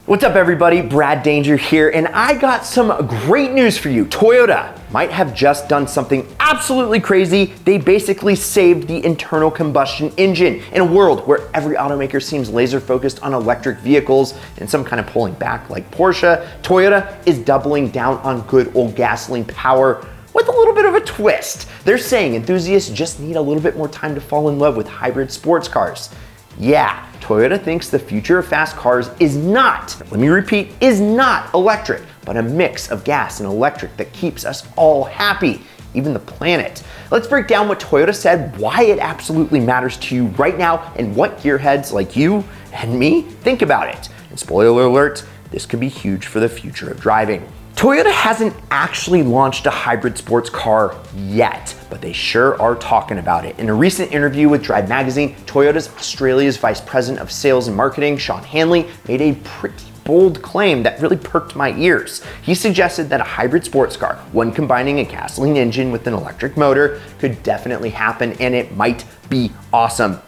What's up everybody, Brad Danger here, and I got some great news for you. Toyota might have just done something absolutely crazy. They basically saved the internal combustion engine. In a world where every automaker seems laser focused on electric vehicles and some kind of pulling back like Porsche, Toyota is doubling down on good old gasoline power with a little bit of a twist. They're saying enthusiasts just need a little bit more time to fall in love with hybrid sports cars. Yeah, Toyota thinks the future of fast cars is not, let me repeat, is not electric, but a mix of gas and electric that keeps us all happy, even the planet. Let's break down what Toyota said, why it absolutely matters to you right now, and what gearheads like you and me think about it. And spoiler alert, this could be huge for the future of driving. Toyota hasn't actually launched a hybrid sports car yet, but they sure are talking about it. In a recent interview with Drive Magazine, Toyota's Australia's Vice President of Sales and Marketing, Sean Hanley, made a pretty bold claim that really perked my ears. He suggested that a hybrid sports car, one combining a gasoline engine with an electric motor, could definitely happen, and it might be awesome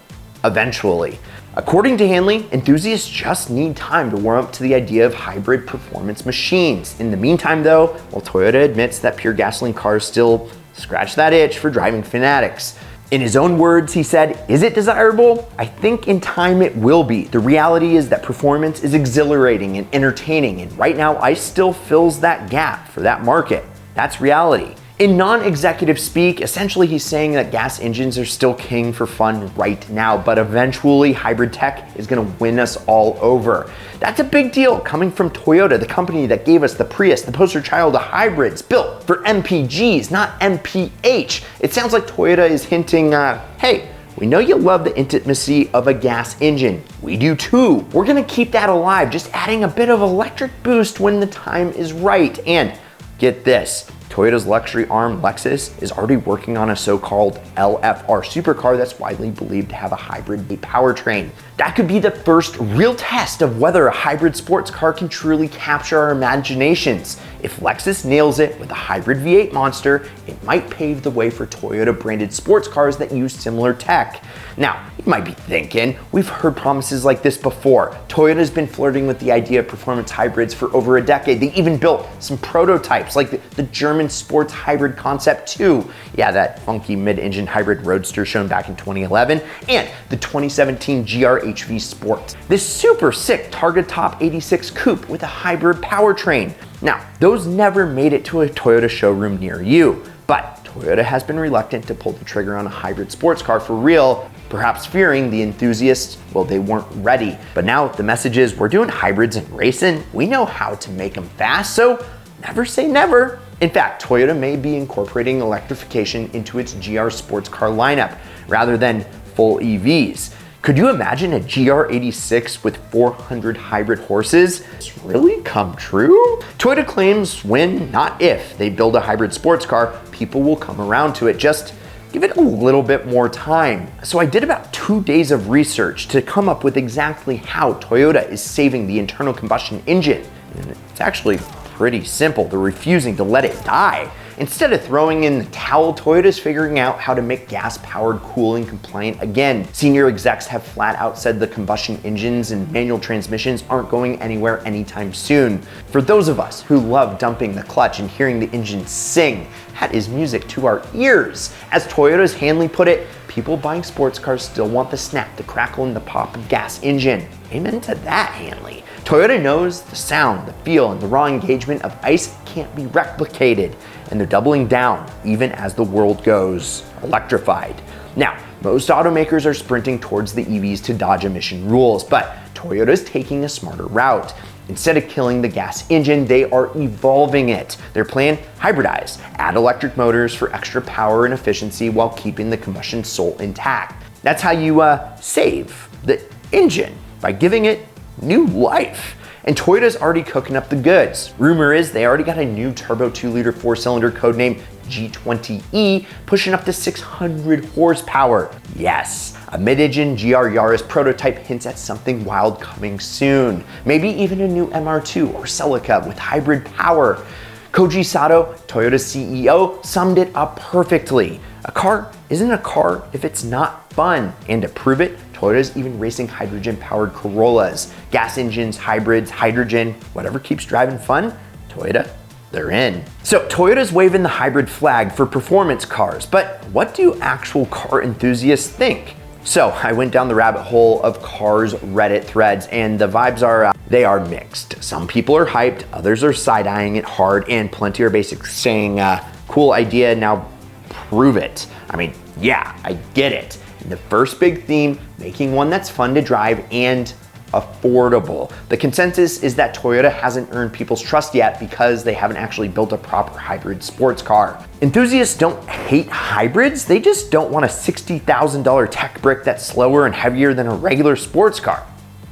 eventually. According to Hanley, enthusiasts just need time to warm up to the idea of hybrid performance machines. In the meantime though, while Toyota admits that pure gasoline cars still scratch that itch for driving fanatics. In his own words, he said, "Is it desirable? I think in time it will be. The reality is that performance is exhilarating and entertaining, and right now ICE still fills that gap for that market. That's reality." In non-executive speak, essentially he's saying that gas engines are still king for fun right now, but eventually hybrid tech is gonna win us all over. That's a big deal coming from Toyota, the company that gave us the Prius, the poster child of hybrids, built for MPGs, not MPH. It sounds like Toyota is hinting, hey, we know you love the intimacy of a gas engine. We do too. We're gonna keep that alive, just adding a bit of electric boost when the time is right. And get this, Toyota's luxury arm Lexus is already working on a so-called LFR supercar that's widely believed to have a hybrid powertrain. That could be the first real test of whether a hybrid sports car can truly capture our imaginations. If Lexus nails it with a hybrid V8 monster, it might pave the way for Toyota branded sports cars that use similar tech. Now, you might be thinking, we've heard promises like this before. Toyota's been flirting with the idea of performance hybrids for over a decade. They even built some prototypes like the German sports hybrid concept 2. Yeah, that funky mid-engine hybrid roadster shown back in 2011, and the 2017 GR Sport. This super sick Targa Top 86 coupe with a hybrid powertrain. Now, those never made it to a Toyota showroom near you, but Toyota has been reluctant to pull the trigger on a hybrid sports car for real, perhaps fearing the enthusiasts, well, they weren't ready. But now the message is, we're doing hybrids and racing. We know how to make them fast, so never say never. In fact, Toyota may be incorporating electrification into its GR sports car lineup rather than full EVs. Could you imagine a GR86 with 400 hybrid horses? Does this really come true? Toyota claims when, not if, they build a hybrid sports car, people will come around to it. Just give it a little bit more time. So I did about 2 days of research to come up with exactly how Toyota is saving the internal combustion engine. And it's actually pretty simple. They're refusing to let it die. Instead of throwing in the towel, Toyota's figuring out how to make gas-powered cooling compliant again. Senior execs have flat out said the combustion engines and manual transmissions aren't going anywhere anytime soon. For those of us who love dumping the clutch and hearing the engine sing, that is music to our ears. As Toyota's Hanley put it, people buying sports cars still want the snap, the crackle, and the pop of gas engine. Amen to that, Hanley. Toyota knows the sound, the feel, and the raw engagement of ICE can't be replicated, and they're doubling down even as the world goes electrified. Now, most automakers are sprinting towards the EVs to dodge emission rules, but Toyota's taking a smarter route. Instead of killing the gas engine, they are evolving it. Their plan, hybridize, add electric motors for extra power and efficiency while keeping the combustion soul intact. That's how you save the engine, by giving it new life. And Toyota's already cooking up the goods. Rumor is they already got a new turbo 2-liter 4-cylinder codenamed G20E, pushing up to 600 horsepower. Yes, a mid-engine GR Yaris prototype hints at something wild coming soon. Maybe even a new MR2 or Celica with hybrid power. Koji Sato, Toyota's CEO, summed it up perfectly. A car isn't a car if it's not fun. And to prove it, Toyota's even racing hydrogen-powered Corollas, gas engines, hybrids, hydrogen, whatever keeps driving fun, Toyota, they're in. So Toyota's waving the hybrid flag for performance cars, but what do actual car enthusiasts think? So I went down the rabbit hole of cars Reddit threads, and the vibes are, they are mixed. Some people are hyped, others are side-eyeing it hard, and plenty are basically saying, cool idea, now prove it. I mean, yeah, I get it. And the first big theme, making one that's fun to drive and affordable. The consensus is that Toyota hasn't earned people's trust yet because they haven't actually built a proper hybrid sports car. Enthusiasts don't hate hybrids, they just don't want a $60,000 tech brick that's slower and heavier than a regular sports car.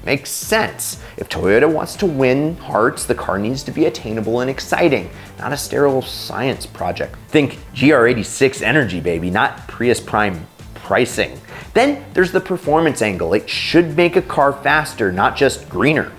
Makes sense. If Toyota wants to win hearts, the car needs to be attainable and exciting, not a sterile science project. Think GR86 energy, baby, not Prius Prime pricing. Then there's the performance angle. It should make a car faster, not just greener,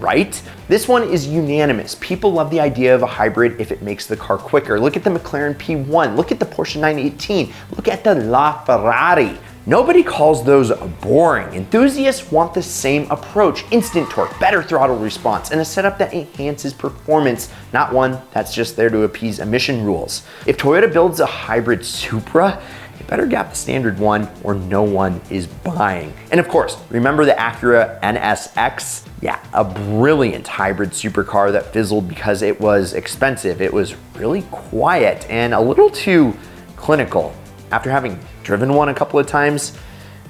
right? This one is unanimous. People love the idea of a hybrid if it makes the car quicker. Look at the McLaren P1, look at the Porsche 918, look at the LaFerrari. Nobody calls those boring. Enthusiasts want the same approach, instant torque, better throttle response, and a setup that enhances performance, not one that's just there to appease emission rules. If Toyota builds a hybrid Supra, it better gap the standard one or no one is buying. And of course, remember the Acura NSX? Yeah, a brilliant hybrid supercar that fizzled because it was expensive. It was really quiet and a little too clinical. After having driven one a couple of times,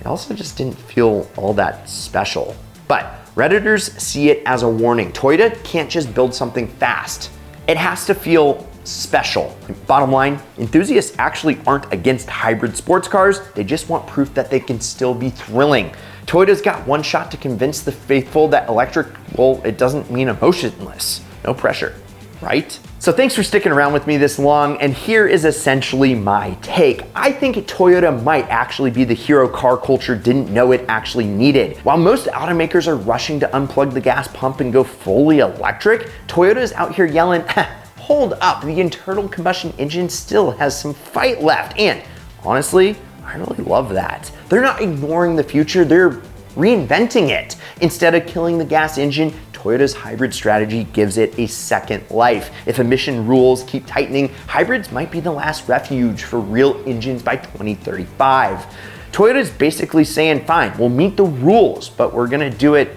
it also just didn't feel all that special. But Redditors see it as a warning. Toyota can't just build something fast. It has to feel special. Bottom line, enthusiasts actually aren't against hybrid sports cars, they just want proof that they can still be thrilling. Toyota's got one shot to convince the faithful that electric, well, it doesn't mean emotionless. No pressure, right? So thanks for sticking around with me this long, and here is essentially my take. I think Toyota might actually be the hero car culture didn't know it actually needed. While most automakers are rushing to unplug the gas pump and go fully electric, Toyota's out here yelling, hold up, the internal combustion engine still has some fight left. And honestly, I really love that. They're not ignoring the future, they're reinventing it. Instead of killing the gas engine, Toyota's hybrid strategy gives it a second life. If emission rules keep tightening, hybrids might be the last refuge for real engines by 2035. Toyota's basically saying, fine, we'll meet the rules, but we're gonna do it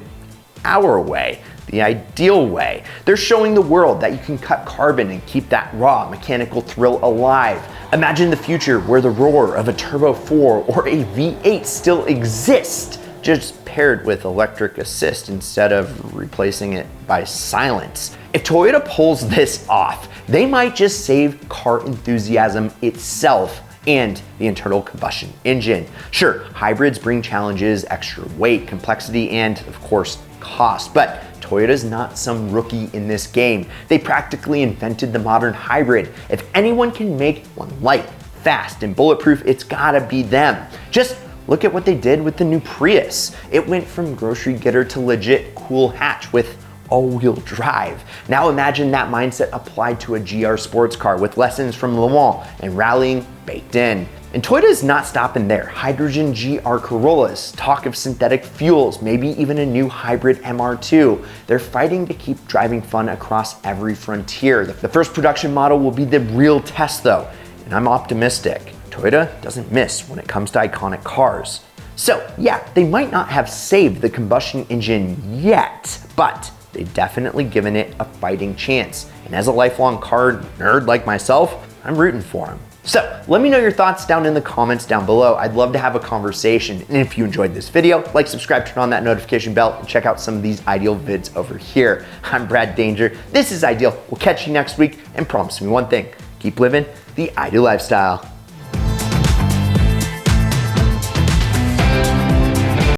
our way. The ideal way. They're showing the world that you can cut carbon and keep that raw mechanical thrill alive. Imagine the future where the roar of a Turbo 4 or a V8 still exists, just paired with electric assist instead of replacing it by silence. If Toyota pulls this off, they might just save car enthusiasm itself and the internal combustion engine. Sure, hybrids bring challenges, extra weight, complexity, and of course, cost, but Toyota's not some rookie in this game. They practically invented the modern hybrid. If anyone can make one light, fast, and bulletproof, it's gotta be them. Just look at what they did with the new Prius. It went from grocery getter to legit cool hatch with all-wheel drive. Now imagine that mindset applied to a GR sports car with lessons from Le Mans and rallying baked in. And Toyota's not stopping there. Hydrogen GR Corollas, talk of synthetic fuels, maybe even a new hybrid MR2. They're fighting to keep driving fun across every frontier. The first production model will be the real test though, and I'm optimistic. Toyota doesn't miss when it comes to iconic cars. So yeah, they might not have saved the combustion engine yet, but they've definitely given it a fighting chance. And as a lifelong car nerd like myself, I'm rooting for them. So let me know your thoughts down in the comments down below. I'd love to have a conversation. And if you enjoyed this video, like, subscribe, turn on that notification bell, and check out some of these Ideal vids over here. I'm Brad Danger. This is Ideal. We'll catch you next week, and promise me one thing, keep living the Ideal lifestyle.